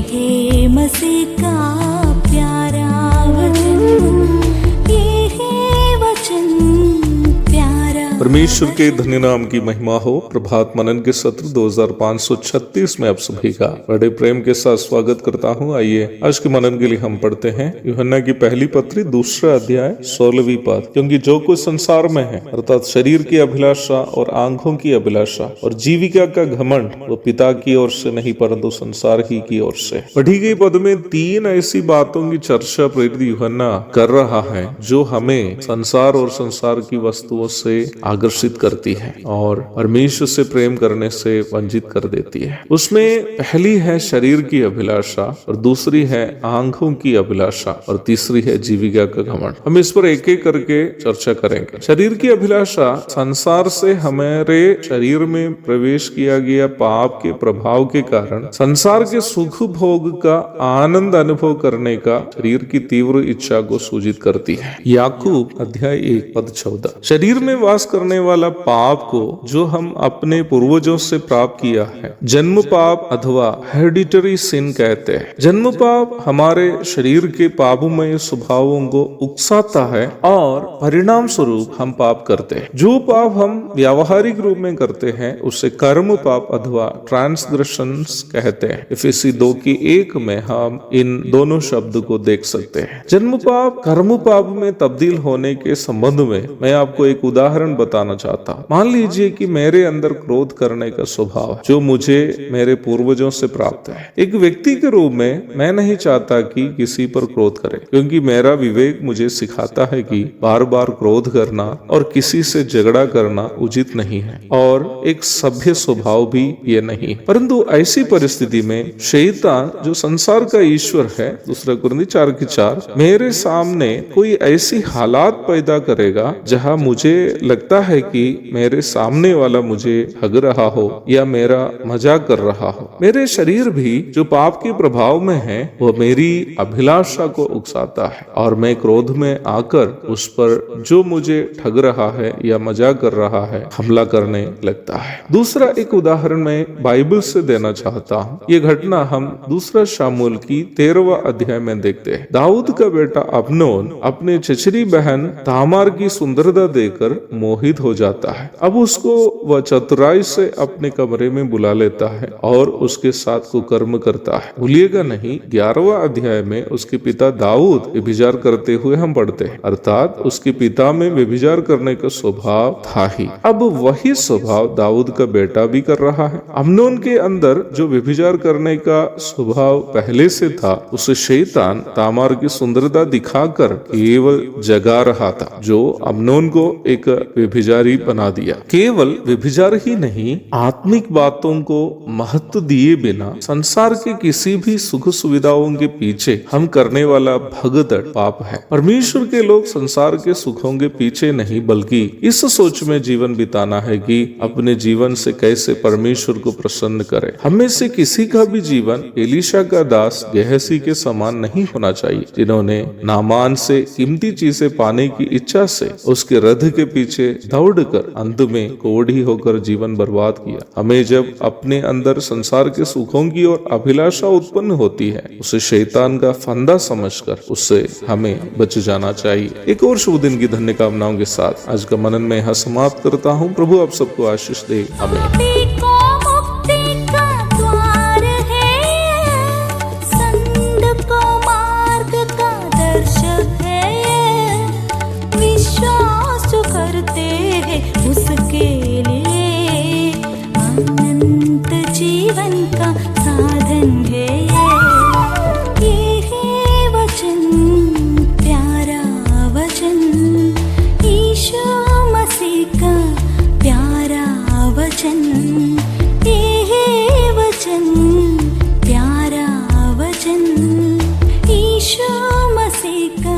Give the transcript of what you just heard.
है मसीह का प्यारा वचन, ये है वचन प्यारा। परमेश्वर के धन्य नाम की महिमा हो। प्रभात मनन के सत्र 2536 में आप सभी का बड़े प्रेम के साथ स्वागत करता हूं। आइए आज के मनन के लिए हम पढ़ते हैं यूहन्ना की पहली पत्री 2 अध्याय 16वीं पद। क्योंकि जो कुछ संसार में है अर्थात शरीर की अभिलाषा और आंखों की अभिलाषा और जीविका का घमंड, वो पिता की ओर से नहीं परंतु संसार ही की ओर से। पढ़ी गई पद में 3 ऐसी बातों की चर्चा प्रेरित यूहन्ना कर रहा है जो हमें संसार और संसार की वस्तुओं से आकर्षित करती है और परमेश्वर से प्रेम करने से वंचित कर देती है। उसमें पहली है शरीर की अभिलाषा और दूसरी है आंखों की अभिलाषा और तीसरी है जीविका का घमंड। हम इस पर एक एक करके चर्चा करेंगे। शरीर की अभिलाषा संसार से हमारे शरीर में प्रवेश किया गया पाप के प्रभाव के कारण संसार के सुख भोग का आनंद अनुभव करने का शरीर की तीव्र इच्छा को सूचित करती है। याकूब अध्याय 1 पद 14। शरीर में वास करने वाला पाप को जो हम अपने पूर्वजों से प्राप्त किया है जन्म पाप अथवा हेरिडिटरी सिन कहते हैं। जन्म पाप हमारे शरीर के पापमय स्वभावों को उकसाता है और परिणाम स्वरूप हम पाप करते हैं। जो पाप हम व्यावहारिक रूप में करते हैं उसे कर्म पाप अथवा ट्रांसग्रेशंस कहते हैं। इफिसी 2:1 में हम इन दोनों शब्द को देख सकते हैं। जन्म पाप कर्म पाप में तब्दील होने के संबंध में मैं आपको एक उदाहरण बताना चाहता हूँ। मान लीजिए कि मेरे अंदर क्रोध करने का स्वभाव है जो मुझे मेरे पूर्वजों से प्राप्त है। एक व्यक्ति के रूप में मैं नहीं चाहता कि किसी पर क्रोध करे, क्योंकि मेरा विवेक मुझे सिखाता है कि बार बार क्रोध करना और किसी से झगड़ा करना उचित नहीं है और एक सभ्य स्वभाव भी ये नहीं। परंतु ऐसी परिस्थिति में शैतान जो संसार का ईश्वर है 2 कुरिन्थियों 4:4 मेरे सामने कोई ऐसी हालात पैदा करेगा जहां मुझे लगता है कि मेरे सामने वाला मुझे हग रहा हो या मेरा मजाक कर रहा हो। मेरे शरीर भी जो पाप के प्रभाव में है वह मेरी अभिलाषा को उकसाता है और मैं क्रोध में आकर उस पर जो मुझे ठग रहा है या मजाक कर रहा है हमला करने लगता है। दूसरा एक उदाहरण मैं बाइबल से देना चाहता हूँ। ये घटना हम 2 शामूएल की 13वां अध्याय में देखते हैं। दाऊद का बेटा अबनोन अपने चचेरी बहन तामार की सुंदरता देखकर मोहित हो जाता है। अब उसको वह चतुराई से अपने कमरे में बुला लेता है और उसके साथ कुकर्म करता है। भूलिएगा नहीं 11वां अध्याय में उसके पिता दाऊद व्यभिचार करते हुए हम पढ़ते हैं, अर्थात उसके पिता में व्यभिचार करने का स्वभाव था ही। अब वही स्वभाव दाऊद का बेटा भी कर रहा है। अम्नोन के अंदर जो व्यभिचार करने का स्वभाव पहले से था उसे शैतान तामार की सुंदरता दिखाकर केवल जगा रहा था, जो अम्नोन को एक व्यभिचारी बना दिया। केवल व्यभिचार ही नहीं, आत्मिक बातों को महत्व दिए बिना संसार के किसी भी सुख सुविधाओं के पीछे हम करने वाला भगदड़ पाप है। परमेश्वर के लोग संसार के सुखों के पीछे नहीं बल्कि इस सोच में जीवन बिताना है कि अपने जीवन से कैसे परमेश्वर को प्रसन्न करें। हमें से किसी का भी जीवन एलीशा का दास गेहसी के समान नहीं होना चाहिए, जिन्होंने नामान से कीमती चीजें पाने की इच्छा से उसके रथ के पीछे दौड़कर अंत में कोढ़ी होकर जीवन बर्बाद किया। हमें जब अपने अंदर संसार के सुखों की और अभिलाषा उत्पन्न होती है उसे शैतान का फंदा समझकर उससे हमें बच जाना चाहिए। एक और शुभ दिन की धन्य कामनाओं के साथ आज का मनन में यहाँ समाप्त करता हूँ। प्रभु आप सबको आशीष दे। आमीन। उसके लिए अनंत जीवन का साधन है। ये है वचन प्यारा वचन, यीशु मसीह का प्यारा वचन। ये है वचन प्यारा वचन, यीशु मसीह का